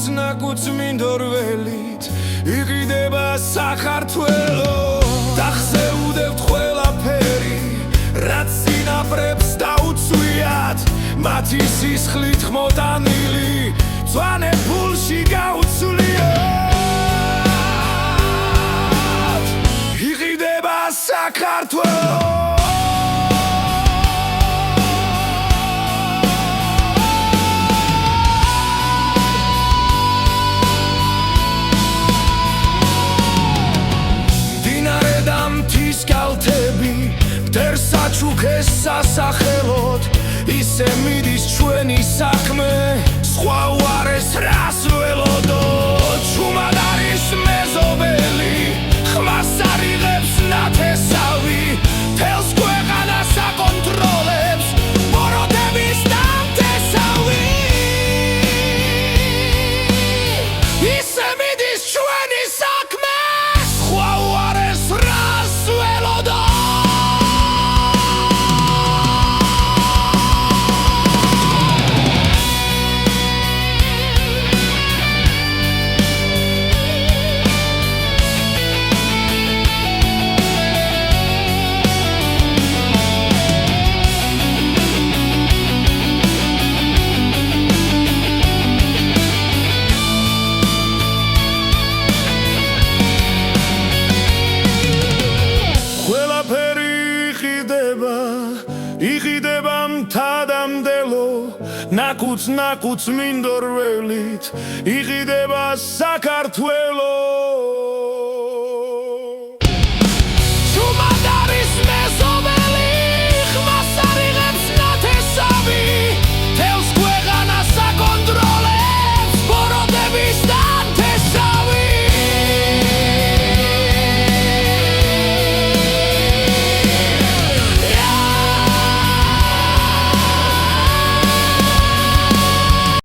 ნაკუც მინდორველით იყიდება საქართველო დახზე უდევთ ყველაფერი რაც სინაპრებს დაუცვიათ მათი სისხლით ხმოტანილი მწვანე ფულში გაუცვლიათ იყიდება საქართველო საჩუქეს სასახელოდ ისე მიდის ჩვენი საქმე სხვა უარეს რას ველოდო ჩუმად არის მეზობელი ხმას არიღებს ნათესავი თელს ქვეყანას აკონტროლებს ბოროტების ნათესავი ისე მიდის ჩვენი საქმე სხვა უარეს რას ველოდო იყიდება მთადამდელო ნაკუც მინდორველით იყიდება საქართველო